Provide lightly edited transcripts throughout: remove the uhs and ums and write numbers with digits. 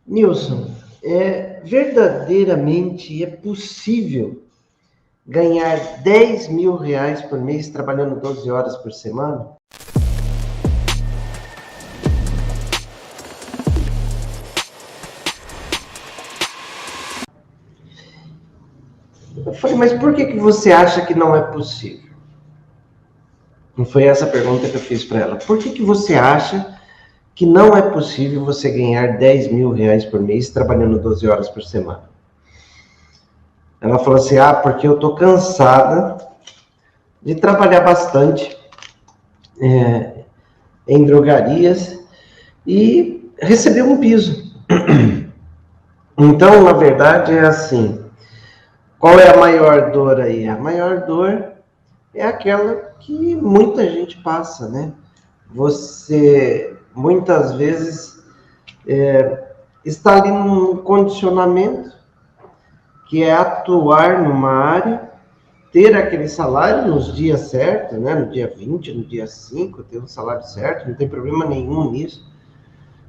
Nilson, verdadeiramente é possível ganhar 10 mil reais por mês trabalhando 12 horas por semana? Eu falei, mas por que você acha que não é possível? Não foi essa a pergunta que eu fiz para ela. Por que você acha que não é possível você ganhar 10 mil reais por mês trabalhando 12 horas por semana? Ela falou assim, porque eu tô cansada de trabalhar bastante em drogarias e receber um piso. Então, na verdade, é assim, qual é a maior dor aí? A maior dor é aquela que muita gente passa, né? Você, muitas vezes, está ali num condicionamento que é atuar numa área, ter aquele salário nos dias certos, né? No dia 20, no dia 5, ter um salário certo, não tem problema nenhum nisso.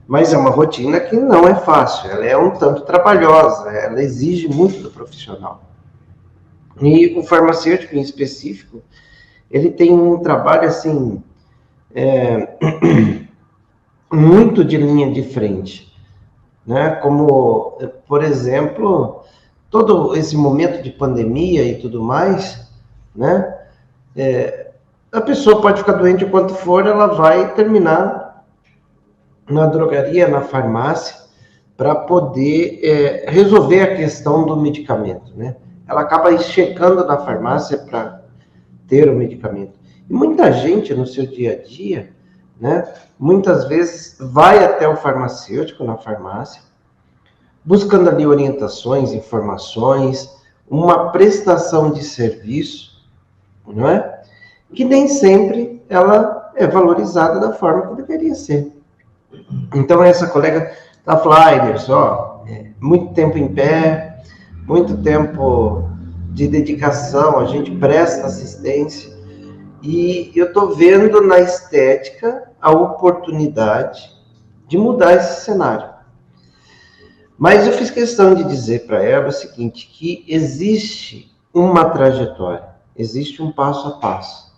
Mas é uma rotina que não é fácil, ela é um tanto trabalhosa, ela exige muito do profissional. E o farmacêutico em específico, ele tem um trabalho assim, muito de linha de frente, né? Como, por exemplo, todo esse momento de pandemia e tudo mais, né? A pessoa pode ficar doente o quanto for, ela vai terminar na drogaria, na farmácia, para poder resolver a questão do medicamento, né? Ela acaba chegando na farmácia para ter o medicamento. E muita gente no seu dia a dia, né? Muitas vezes vai até o farmacêutico na farmácia, buscando ali orientações, informações, uma prestação de serviço, não é? Que nem sempre ela é valorizada da forma que deveria ser. Então, essa colega está falando, muito tempo em pé, muito tempo de dedicação, a gente presta assistência, e eu estou vendo na estética a oportunidade de mudar esse cenário. Mas eu fiz questão de dizer para ela o seguinte, que existe uma trajetória, existe um passo a passo.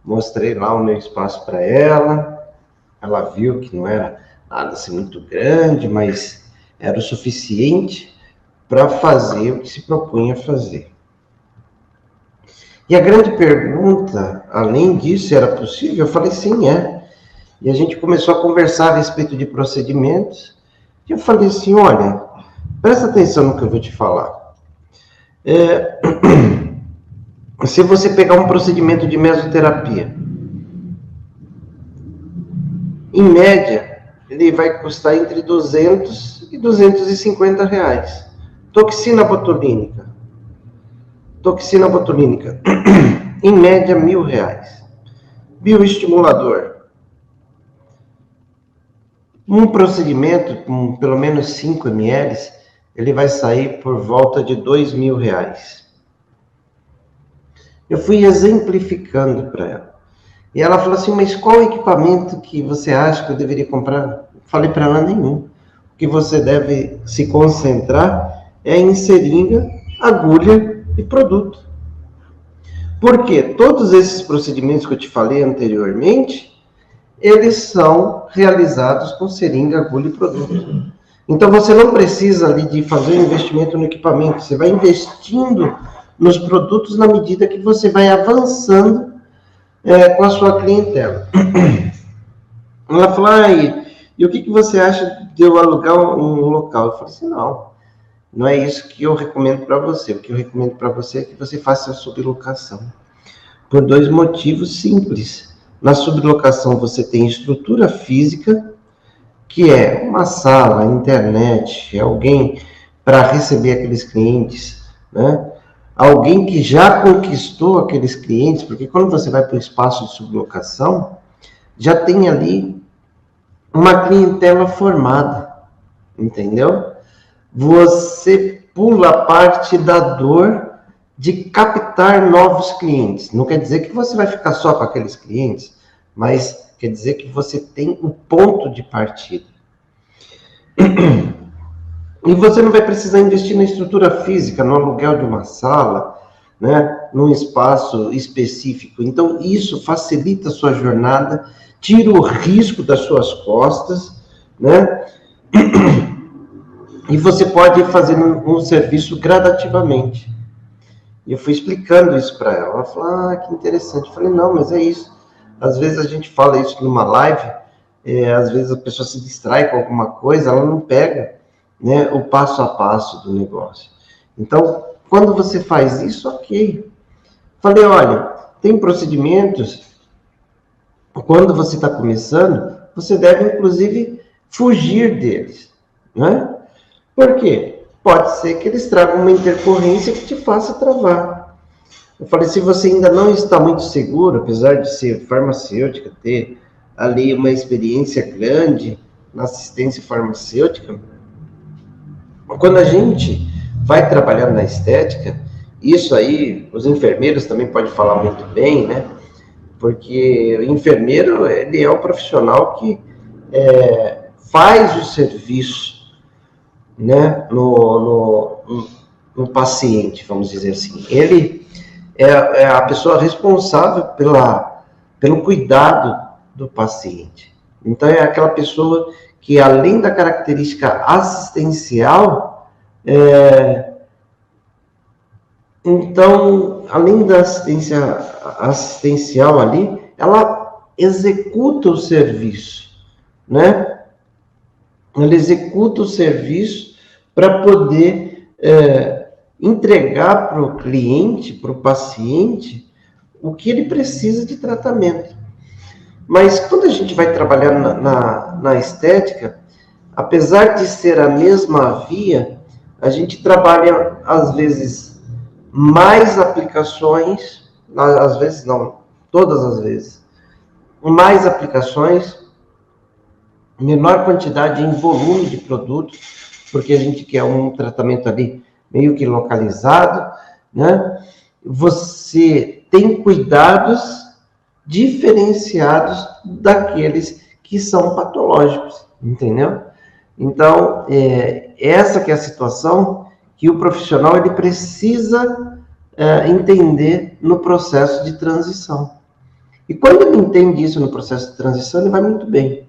Mostrei lá o meu espaço para ela viu que não era nada assim muito grande, mas era o suficiente para fazer o que se propunha fazer. E a grande pergunta, além disso, era possível? Eu falei, sim, é. E a gente começou a conversar a respeito de procedimentos, e eu falei assim, olha, presta atenção no que eu vou te falar. Se você pegar um procedimento de mesoterapia, em média, ele vai custar entre 200 e 250 reais. Toxina botulínica, em média, R$1.000. Bioestimulador, um procedimento com pelo menos 5 ml, ele vai sair por volta de R$2.000. Eu fui exemplificando para ela. E ela falou assim, mas qual equipamento que você acha que eu deveria comprar? Falei para ela, nenhum. O que você deve se concentrar é em seringa, agulha e produto. Porque todos esses procedimentos que eu te falei anteriormente, eles são realizados com seringa, agulha e produto. Então você não precisa ali de fazer um investimento no equipamento, você vai investindo nos produtos na medida que você vai avançando com a sua clientela. Ela falou, e o que você acha de eu alugar um local? Eu falei assim, não é isso que eu recomendo para você. O que eu recomendo para você é que você faça a sublocação. Por 2 motivos simples. Na sublocação você tem estrutura física, que é uma sala, internet, alguém para receber aqueles clientes, né? Alguém que já conquistou aqueles clientes, porque quando você vai para o espaço de sublocação, já tem ali uma clientela formada, entendeu? Você pula a parte da dor de captar novos clientes. Não quer dizer que você vai ficar só com aqueles clientes, mas quer dizer que você tem um ponto de partida. E você não vai precisar investir na estrutura física, no aluguel de uma sala, né, num espaço específico. Então, isso facilita a sua jornada, tira o risco das suas costas, né? E você pode ir fazendo um serviço gradativamente. E eu fui explicando isso para ela. Ela falou, ah, que interessante. Eu falei, não, mas é isso. Às vezes a gente fala isso numa live, às vezes a pessoa se distrai com alguma coisa, ela não pega, né, o passo a passo do negócio. Então, quando você faz isso, ok. Falei, olha, tem procedimentos, quando você está começando, você deve, inclusive, fugir deles, né? Por quê? Pode ser que eles tragam uma intercorrência que te faça travar. Eu falei, se você ainda não está muito seguro, apesar de ser farmacêutica, ter ali uma experiência grande na assistência farmacêutica, quando a gente vai trabalhar na estética, isso aí, os enfermeiros também podem falar muito bem, né? Porque o enfermeiro, ele é o profissional que faz o serviço, né, no paciente, vamos dizer assim. Ele é a pessoa responsável pelo cuidado do paciente. Então, é aquela pessoa que, além da característica assistencial, então, além da assistência assistencial ali, ela executa o serviço, né? Ela executa o serviço para poder entregar para o cliente, para o paciente, o que ele precisa de tratamento. Mas quando a gente vai trabalhar na estética, apesar de ser a mesma via, a gente trabalha, às vezes, mais aplicações, às vezes não, todas as vezes, mais aplicações, menor quantidade em volume de produtos, porque a gente quer um tratamento ali meio que localizado, né? Você tem cuidados diferenciados daqueles que são patológicos, entendeu? Então, essa que é a situação que o profissional ele precisa entender no processo de transição. E quando ele entende isso no processo de transição, ele vai muito bem.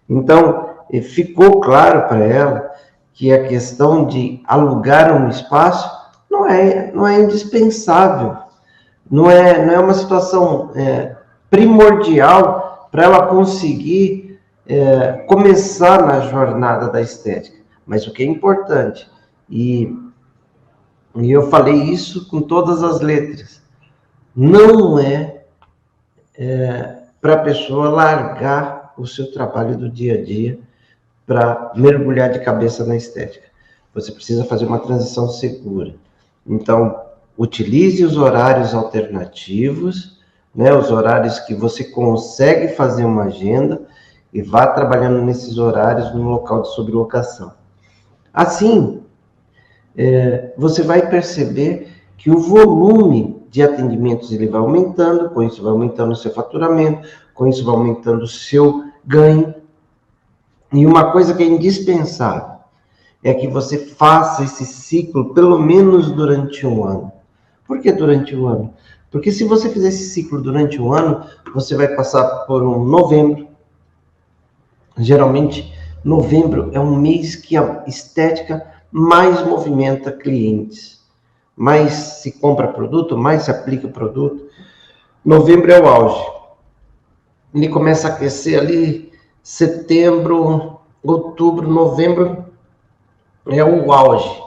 Então, ficou claro para ela que a questão de alugar um espaço não é indispensável, não é uma situação primordial para ela conseguir começar na jornada da estética. Mas o que é importante, e eu falei isso com todas as letras, não é para a pessoa largar o seu trabalho do dia a dia para mergulhar de cabeça na estética. Você precisa fazer uma transição segura. Então, utilize os horários alternativos, né, os horários que você consegue fazer uma agenda e vá trabalhando nesses horários no local de sublocação. Assim, você vai perceber que o volume de atendimentos ele vai aumentando, com isso vai aumentando o seu faturamento, com isso vai aumentando o seu ganho. E uma coisa que é indispensável é que você faça esse ciclo pelo menos durante um ano. Por que durante um ano? Porque se você fizer esse ciclo durante um ano, você vai passar por um novembro. Geralmente, novembro é um mês que a estética mais movimenta clientes. Mais se compra produto, mais se aplica produto. Novembro é o auge. Ele começa a aquecer ali, setembro, outubro, novembro é o auge.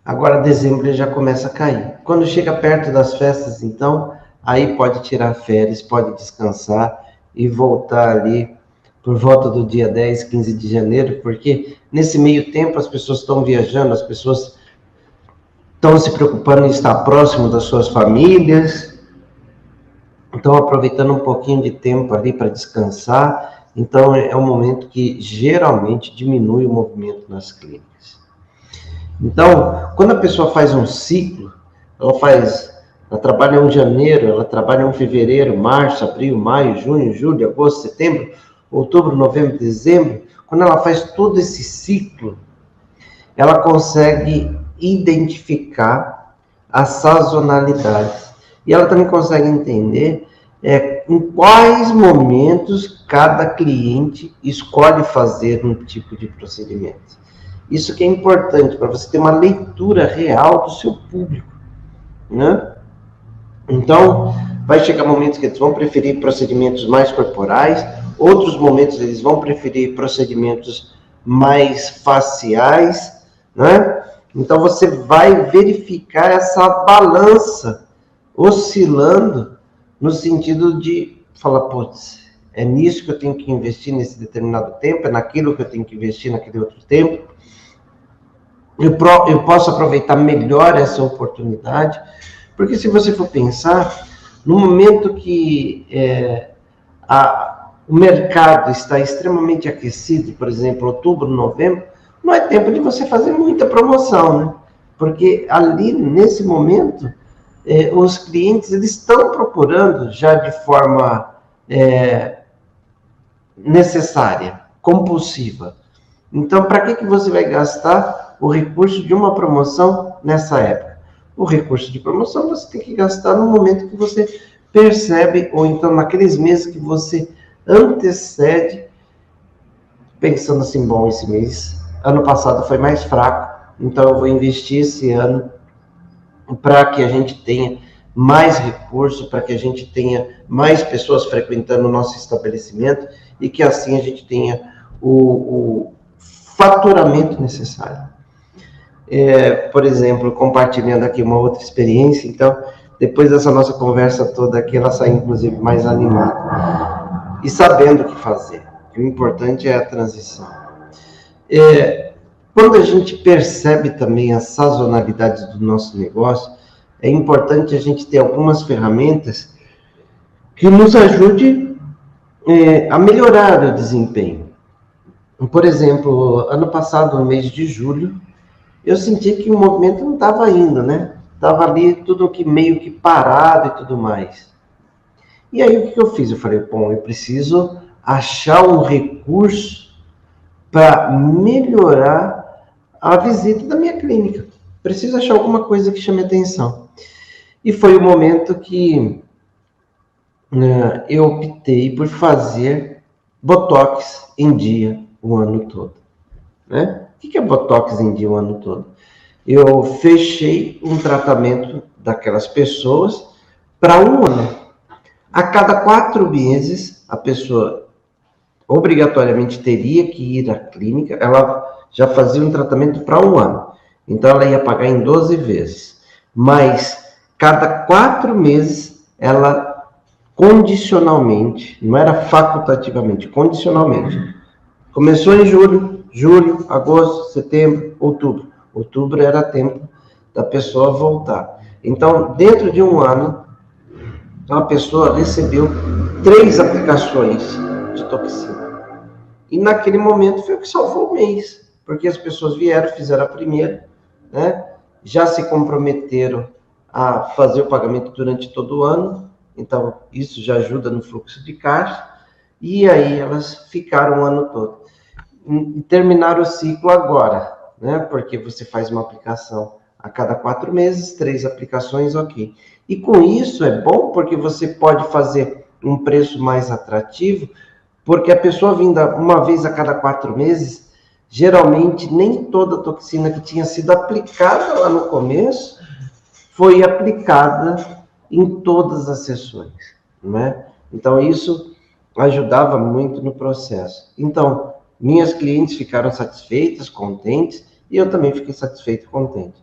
Agora dezembro ele já começa a cair. Quando chega perto das festas, então, aí pode tirar férias, pode descansar e voltar ali por volta do dia 10, 15 de janeiro, porque nesse meio tempo as pessoas estão viajando, as pessoas estão se preocupando em estar próximo das suas famílias, estão aproveitando um pouquinho de tempo ali para descansar. Então, é um momento que geralmente diminui o movimento nas clínicas. Então, quando a pessoa faz um ciclo, ela trabalha em janeiro, ela trabalha em fevereiro, março, abril, maio, junho, julho, agosto, setembro, outubro, novembro, dezembro. Quando ela faz todo esse ciclo, ela consegue identificar as sazonalidades. E ela também consegue entender em quais momentos cada cliente escolhe fazer um tipo de procedimento. Isso que é importante para você ter uma leitura real do seu público, né? Então, vai chegar momentos que eles vão preferir procedimentos mais corporais, outros momentos eles vão preferir procedimentos mais faciais, né? Então, você vai verificar essa balança oscilando no sentido de falar, putz, é nisso que eu tenho que investir nesse determinado tempo, é naquilo que eu tenho que investir naquele outro tempo. Eu posso aproveitar melhor essa oportunidade, porque se você for pensar, no momento que o mercado está extremamente aquecido, por exemplo, outubro, novembro, não é tempo de você fazer muita promoção, né? Porque ali, nesse momento, os clientes eles estão procurando já de forma necessária, compulsiva. Então, para que você vai gastar o recurso de uma promoção nessa época? O recurso de promoção você tem que gastar no momento que você percebe, ou então naqueles meses que você antecede, pensando assim, bom, esse mês, ano passado foi mais fraco, então eu vou investir esse ano para que a gente tenha mais recurso, para que a gente tenha mais pessoas frequentando o nosso estabelecimento e que assim a gente tenha o faturamento necessário. Por exemplo, compartilhando aqui uma outra experiência, então, depois dessa nossa conversa toda aqui, ela sai inclusive mais animada e sabendo o que fazer. O importante é a transição. Quando a gente percebe também as sazonalidades do nosso negócio, é importante a gente ter algumas ferramentas que nos ajude a melhorar o desempenho. Por exemplo, ano passado, no mês de julho, eu senti que o movimento não estava indo, né? Estava ali tudo que meio que parado e tudo mais. E aí o que eu fiz? Eu falei, bom, eu preciso achar um recurso para melhorar a visita da minha clínica. Preciso achar alguma coisa que chame atenção. E foi o momento que eu optei por fazer Botox em dia o ano todo. Né? O que é Botox em dia o ano todo? Eu fechei um tratamento daquelas pessoas para um ano. A cada 4 meses, a pessoa obrigatoriamente teria que ir à clínica, ela já fazia um tratamento para um ano. Então, ela ia pagar em 12 vezes. Mas, cada 4 meses, ela condicionalmente, não era facultativamente, condicionalmente. Começou em julho, agosto, setembro, outubro. Outubro era tempo da pessoa voltar. Então, dentro de um ano, a pessoa recebeu 3 aplicações de toxina. E naquele momento foi o que salvou o mês, porque as pessoas vieram, fizeram a primeira, né? Já se comprometeram a fazer o pagamento durante todo o ano, então isso já ajuda no fluxo de caixa, e aí elas ficaram o ano todo. E terminaram o ciclo agora, né? Porque você faz uma aplicação a cada 4 meses, 3 aplicações, ok. E com isso é bom porque você pode fazer um preço mais atrativo, porque a pessoa vinda uma vez a cada 4 meses, geralmente nem toda a toxina que tinha sido aplicada lá no começo foi aplicada em todas as sessões, né? Então isso ajudava muito no processo. Então, minhas clientes ficaram satisfeitas, contentes, e eu também fiquei satisfeito e contente.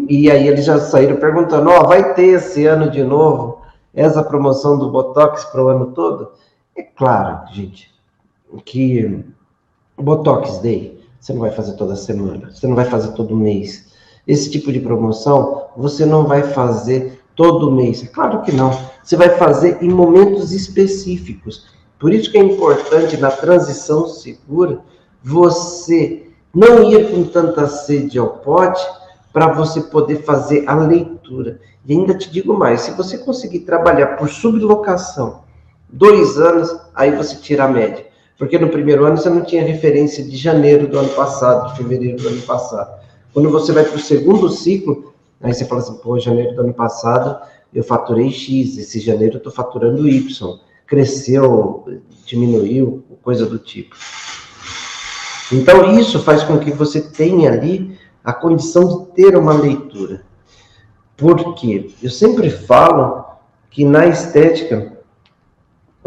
E aí eles já saíram perguntando, vai ter esse ano de novo essa promoção do Botox para o ano todo? É claro, gente, que o Botox Day você não vai fazer toda semana, você não vai fazer todo mês. Esse tipo de promoção você não vai fazer todo mês. É claro que não. Você vai fazer em momentos específicos. Por isso que é importante, na transição segura, você não ir com tanta sede ao pote para você poder fazer a leitura. E ainda te digo mais, se você conseguir trabalhar por sublocação 2 anos, aí você tira a média. Porque no primeiro ano você não tinha referência de janeiro do ano passado, de fevereiro do ano passado. Quando você vai para o segundo ciclo, aí você fala assim, pô, janeiro do ano passado eu faturei X, esse janeiro eu estou faturando Y. Cresceu, diminuiu, coisa do tipo. Então isso faz com que você tenha ali a condição de ter uma leitura. Por quê? Eu sempre falo que na estética,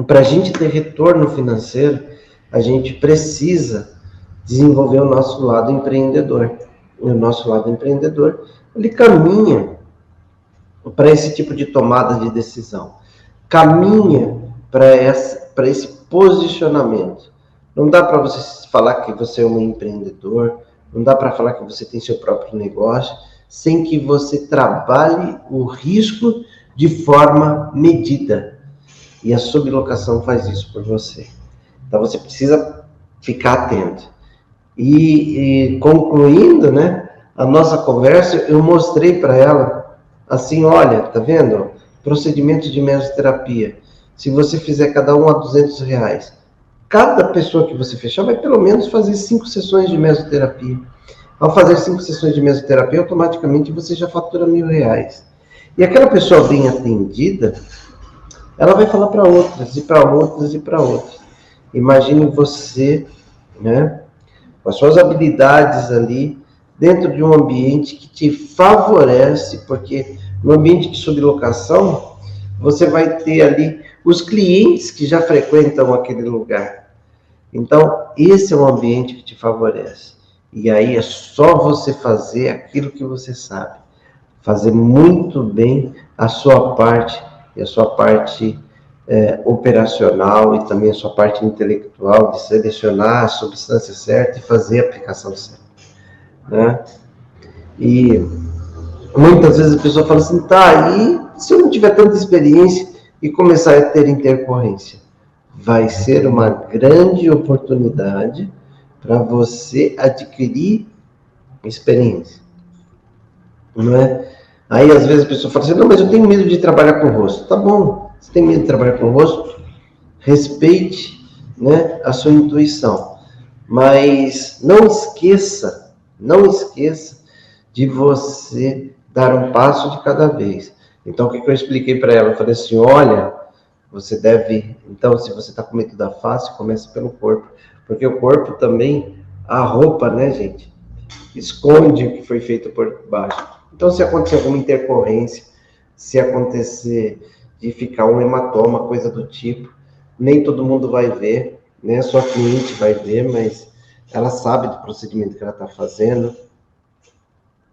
para a gente ter retorno financeiro, a gente precisa desenvolver o nosso lado empreendedor. E o nosso lado empreendedor, ele caminha para esse tipo de tomada de decisão. Caminha para esse posicionamento. Não dá para você falar que você é um empreendedor, não dá para falar que você tem seu próprio negócio, sem que você trabalhe o risco de forma medida. E a sublocação faz isso por você. Então você precisa ficar atento. E concluindo, né, a nossa conversa, eu mostrei para ela assim, olha, tá vendo? Procedimento de mesoterapia. Se você fizer cada um a R$200, cada pessoa que você fechar vai pelo menos fazer 5 sessões de mesoterapia. Ao fazer 5 sessões de mesoterapia, automaticamente você já fatura R$1.000. E aquela pessoa bem atendida, ela vai falar para outras, e para outras, e para outras. Imagine você, né, com as suas habilidades ali, dentro de um ambiente que te favorece, porque no ambiente de sublocação, você vai ter ali os clientes que já frequentam aquele lugar. Então, esse é um ambiente que te favorece. E aí é só você fazer aquilo que você sabe. Fazer muito bem a sua parte, e a sua parte operacional e também a sua parte intelectual, de selecionar a substância certa e fazer a aplicação certa, né? E muitas vezes a pessoa fala assim, tá, e se eu não tiver tanta experiência e começar a ter intercorrência? Vai ser uma grande oportunidade para você adquirir experiência, não é? Aí às vezes a pessoa fala assim, não, mas eu tenho medo de trabalhar com o rosto. Tá bom, você tem medo de trabalhar com o rosto? Respeite, né, a sua intuição, mas não esqueça de você dar um passo de cada vez. Então, o que eu expliquei para ela? Eu falei assim, olha, você deve, então, se você está com medo da face, comece pelo corpo, porque o corpo também, a roupa, né, gente, esconde o que foi feito por baixo. Então, se acontecer alguma intercorrência, se acontecer de ficar um hematoma, coisa do tipo, nem todo mundo vai ver, né? Sua cliente vai ver, mas ela sabe do procedimento que ela está fazendo.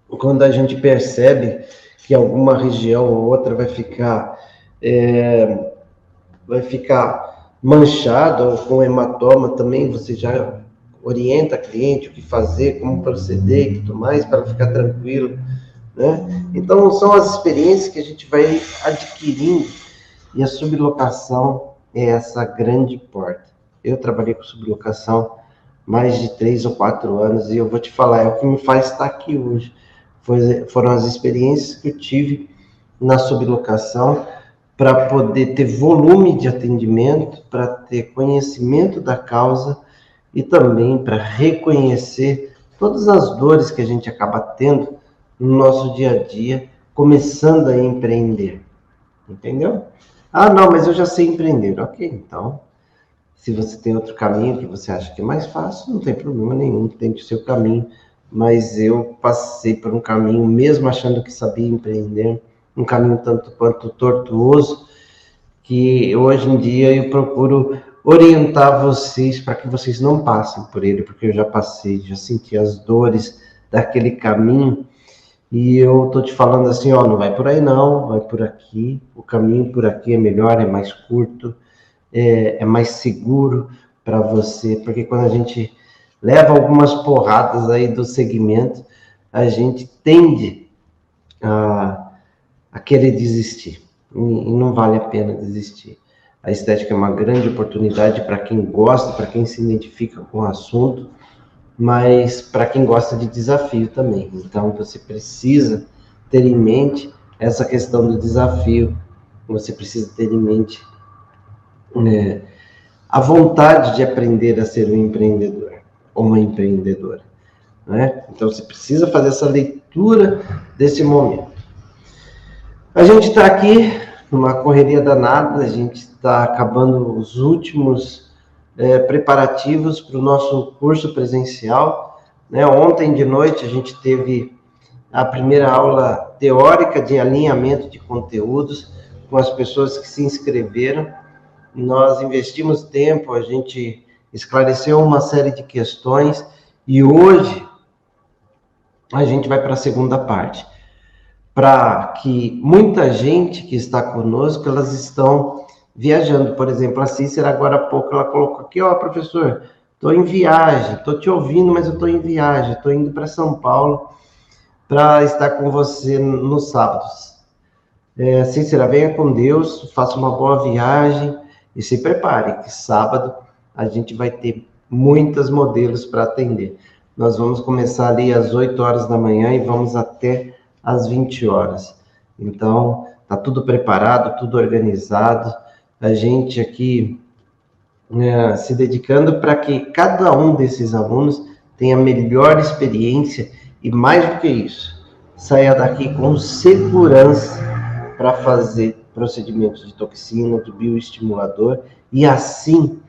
Quando a gente percebe que alguma região ou outra vai ficar manchada ou com hematoma também, você já orienta a cliente o que fazer, como proceder e tudo mais, para ela ficar tranquilo, né? Então, são as experiências que a gente vai adquirindo e a sublocação é essa grande porta. Eu trabalhei com sublocação mais de 3 ou 4 anos e eu vou te falar, é o que me faz estar aqui hoje. Foram as experiências que eu tive na sublocação para poder ter volume de atendimento, para ter conhecimento da causa e também para reconhecer todas as dores que a gente acaba tendo no nosso dia a dia, começando a empreender. Entendeu? Ah, não, mas eu já sei empreender. Ok, então, se você tem outro caminho que você acha que é mais fácil, não tem problema nenhum, tente o seu caminho. Mas eu passei por um caminho, mesmo achando que sabia empreender, um caminho tanto quanto tortuoso, que hoje em dia eu procuro orientar vocês para que vocês não passem por ele, porque eu já passei, já senti as dores daquele caminho. E eu tô te falando assim, ó, não vai por aí não, vai por aqui, o caminho por aqui é melhor, é mais curto, é mais seguro para você, porque quando a gente leva algumas porradas aí do segmento, a gente tende a querer desistir, e não vale a pena desistir. A estética é uma grande oportunidade para quem gosta, para quem se identifica com o assunto, mas para quem gosta de desafio também. Então, você precisa ter em mente essa questão do desafio, você precisa ter em mente a vontade de aprender a ser um empreendedor ou uma empreendedora, né? Então, você precisa fazer essa leitura desse momento. A gente está aqui numa correria danada, a gente está acabando os últimos preparativos para o nosso curso presencial, né? Ontem de noite a gente teve a primeira aula teórica de alinhamento de conteúdos com as pessoas que se inscreveram. Nós investimos tempo, a gente esclareceu uma série de questões e hoje a gente vai para a segunda parte, para que muita gente que está conosco, elas estão viajando. Por exemplo, a Cícera agora há pouco, ela colocou aqui, professor, estou em viagem, estou te ouvindo, mas eu estou em viagem, estou indo para São Paulo para estar com você nos sábados. Cícera, venha com Deus, faça uma boa viagem e se prepare, que sábado a gente vai ter muitos modelos para atender. Nós vamos começar ali às 8 horas da manhã e vamos até às 20 horas. Então, está tudo preparado, tudo organizado. A gente aqui se dedicando para que cada um desses alunos tenha a melhor experiência e, mais do que isso, saia daqui com segurança para fazer procedimentos de toxina, de bioestimulador e, assim,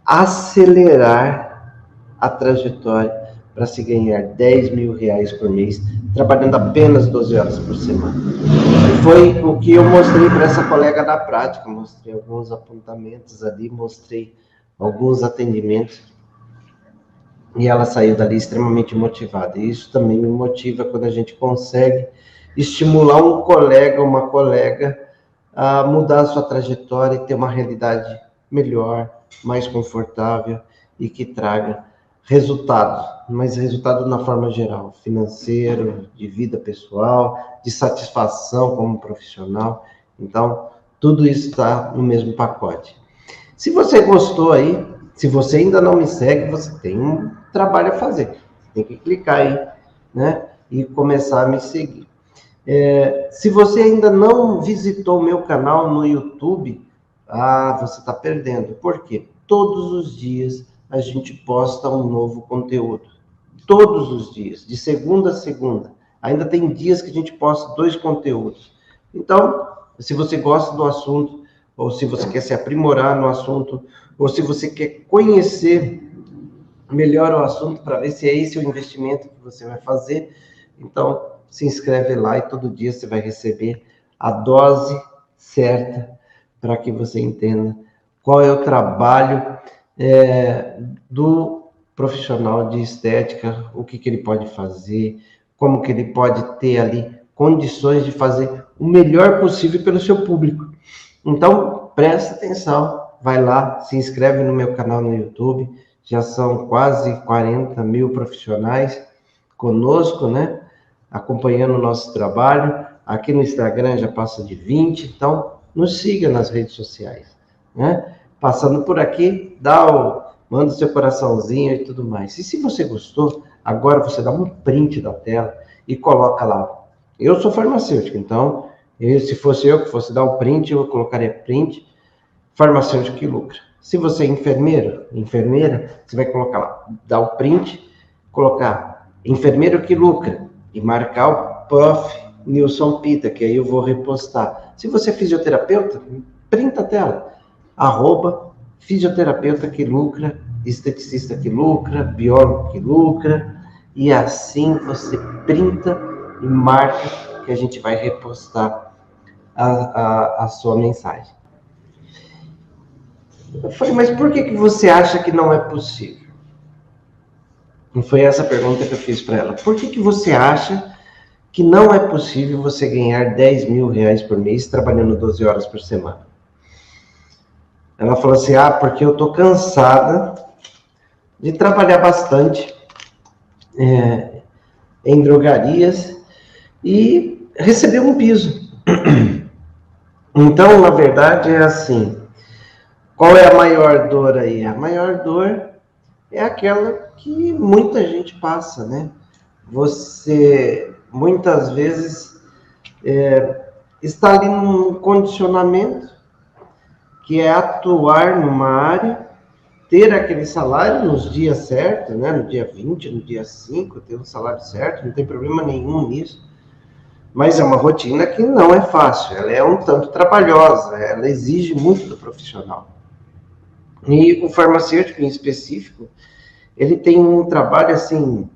acelerar a trajetória para se ganhar 10 mil reais por mês, trabalhando apenas 12 horas por semana. Foi o que eu mostrei para essa colega na prática, mostrei alguns apontamentos ali, mostrei alguns atendimentos, e ela saiu dali extremamente motivada. E isso também me motiva quando a gente consegue estimular um colega, uma colega, a mudar a sua trajetória e ter uma realidade melhor, mais confortável e que traga resultado, mas resultado na forma geral, financeiro, de vida pessoal, de satisfação como profissional. Então, tudo isso está no mesmo pacote. Se você gostou aí, se você ainda não me segue, você tem um trabalho a fazer. Tem que clicar aí, né? E começar a me seguir. Se você ainda não visitou o meu canal no YouTube, você está perdendo. Por quê? Todos os dias a gente posta um novo conteúdo. Todos os dias, de segunda a segunda. Ainda tem dias que a gente posta 2 conteúdos. Então, se você gosta do assunto, ou se você quer se aprimorar no assunto, ou se você quer conhecer melhor o assunto para ver se é esse o investimento que você vai fazer, então se inscreve lá e todo dia você vai receber a dose certa para que você entenda qual é o trabalho do profissional de estética, o que ele pode fazer, como que ele pode ter ali condições de fazer o melhor possível pelo seu público. Então, presta atenção, vai lá, se inscreve no meu canal no YouTube, já são quase 40 mil profissionais conosco, né? Acompanhando o nosso trabalho. Aqui no Instagram já passa de 20, então nos siga nas redes sociais, né? Passando por aqui, manda o seu coraçãozinho e tudo mais. E se você gostou, agora você dá um print da tela e coloca lá. Eu sou farmacêutico, então, se fosse eu que fosse dar o print, eu colocaria print, farmacêutico que lucra. Se você é enfermeira, você vai colocar lá, dar o print, colocar enfermeiro que lucra e marcar o Prof. Nilson Pita, que aí eu vou repostar. Se você é fisioterapeuta, printa a tela, @fisioterapeuta que lucra, esteticista que lucra, biólogo que lucra, e assim você printa e marca que a gente vai repostar a sua mensagem. Eu falei, mas por que você acha que não é possível? E foi essa pergunta que eu fiz para ela. Por que você acha que não é possível você ganhar 10 mil reais por mês trabalhando 12 horas por semana? Ela falou assim, porque eu tô cansada de trabalhar bastante em drogarias e receber um piso. Então, na verdade, é assim, qual é a maior dor aí? A maior dor é aquela que muita gente passa, né? Você, muitas vezes, está ali num condicionamento que é atuar numa área ter aquele salário nos dias certos, né? No dia 20, no dia 5, ter um salário certo, não tem problema nenhum nisso. Mas é uma rotina que não é fácil, ela é um tanto trabalhosa, ela exige muito do profissional. E o farmacêutico em específico, ele tem um trabalho assim,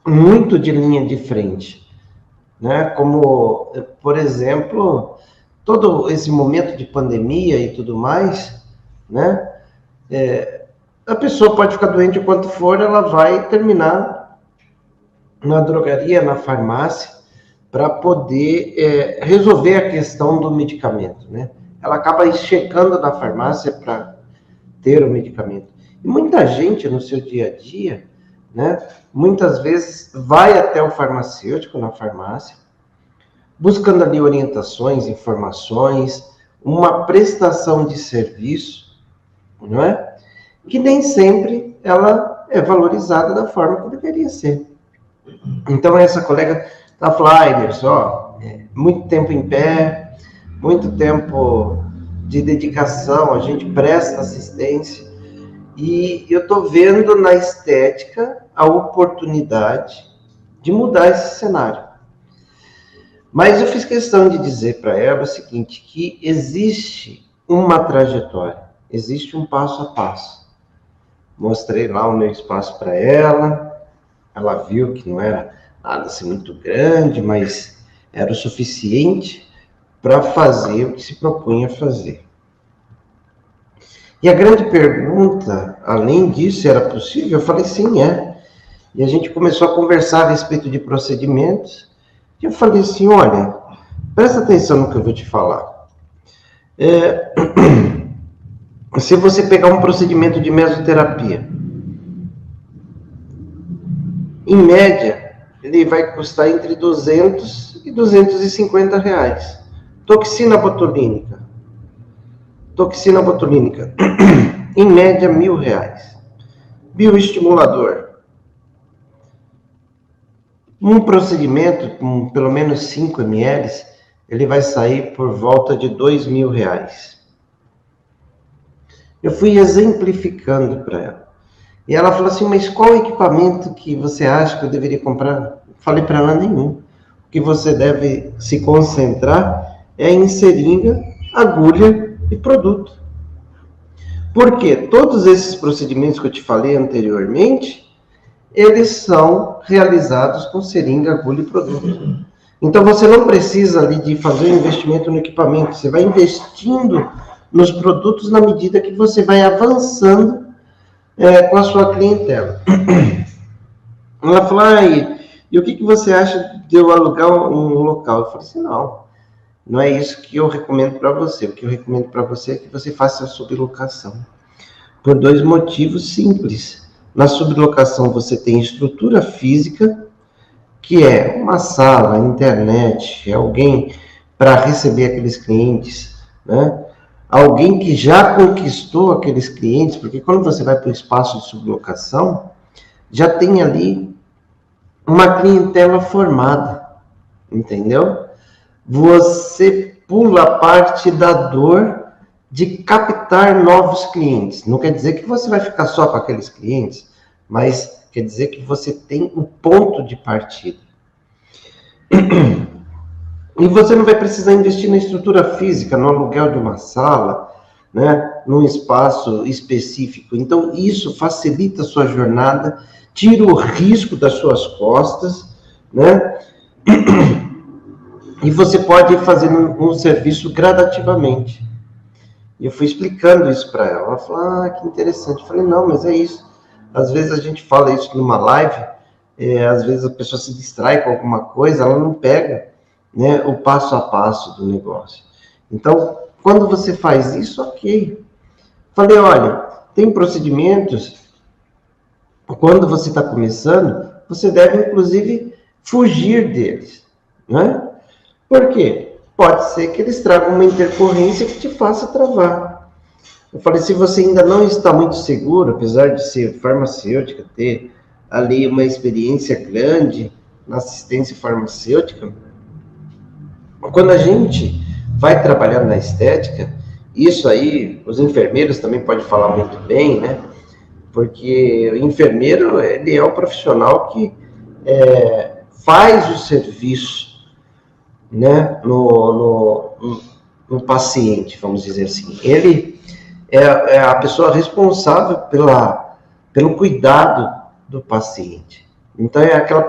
muito de linha de frente, né? Como, por exemplo, todo esse momento de pandemia e tudo mais, né? A pessoa pode ficar doente o quanto for, ela vai terminar na drogaria, na farmácia, para poder resolver a questão do medicamento, né? Ela acaba chegando na farmácia para ter o medicamento. E muita gente no seu dia a dia, né? Muitas vezes vai até o farmacêutico na farmácia, buscando ali orientações, informações, uma prestação de serviço, não é? Que nem sempre ela é valorizada da forma que deveria ser. Então, essa colega está falando, muito tempo em pé, muito tempo de dedicação, a gente presta assistência, e eu estou vendo na estética a oportunidade de mudar esse cenário. Mas eu fiz questão de dizer para ela o seguinte, que existe uma trajetória, existe um passo a passo. Mostrei lá o meu espaço para ela viu que não era nada assim muito grande, mas era o suficiente para fazer o que se propunha fazer. E a grande pergunta, além disso, era possível? Eu falei, sim, é. E a gente começou a conversar a respeito de procedimentos, e eu falei assim, olha, presta atenção no que eu vou te falar. Se você pegar um procedimento de mesoterapia, em média, ele vai custar entre 200 e 250 reais. Toxina botulínica, em média, R$1.000. Bioestimulador, um procedimento com pelo menos 5 ml, ele vai sair por volta de R$2.000. Eu fui exemplificando para ela. E ela falou assim, mas qual equipamento que você acha que eu deveria comprar? Falei para ela, nenhum. O que você deve se concentrar é em seringa, agulha e produto. Porque todos esses procedimentos que eu te falei anteriormente, eles são realizados com seringa, agulha e produto. Então você não precisa ali de fazer um investimento no equipamento, você vai investindo nos produtos na medida que você vai avançando com a sua clientela. Ela falou, e o que você acha de eu alugar um local? Eu falei assim, não é isso que eu recomendo para você. O que eu recomendo para você é que você faça a sublocação. Por 2 motivos simples. Na sublocação você tem estrutura física, que é uma sala, internet, alguém para receber aqueles clientes, né? Alguém que já conquistou aqueles clientes, porque quando você vai para o espaço de sublocação, já tem ali uma clientela formada, entendeu? Você pula a parte da dor de captar novos clientes. Não quer dizer que você vai ficar só com aqueles clientes, mas quer dizer que você tem um ponto de partida. E você não vai precisar investir na estrutura física, no aluguel de uma sala, né, num espaço específico. Então, isso facilita a sua jornada, tira o risco das suas costas, né? E você pode ir fazendo um serviço gradativamente. E eu fui explicando isso para ela. Ela falou, que interessante. Eu falei, não, mas é isso. Às vezes a gente fala isso numa live, às vezes a pessoa se distrai com alguma coisa, ela não pega, né, o passo a passo do negócio. Então, quando você faz isso, ok. Falei, olha, tem procedimentos, quando você está começando, você deve, inclusive, fugir deles, né? Por quê? Pode ser que eles tragam uma intercorrência que te faça travar. Eu falei, se você ainda não está muito seguro, apesar de ser farmacêutica, ter ali uma experiência grande na assistência farmacêutica, quando a gente vai trabalhar na estética, Isso aí, os enfermeiros também podem falar muito bem, né? Porque o enfermeiro, ele é o profissional que faz o serviço, né, no paciente, vamos dizer assim. Ele é a pessoa responsável pelo cuidado do paciente. Então, é aquela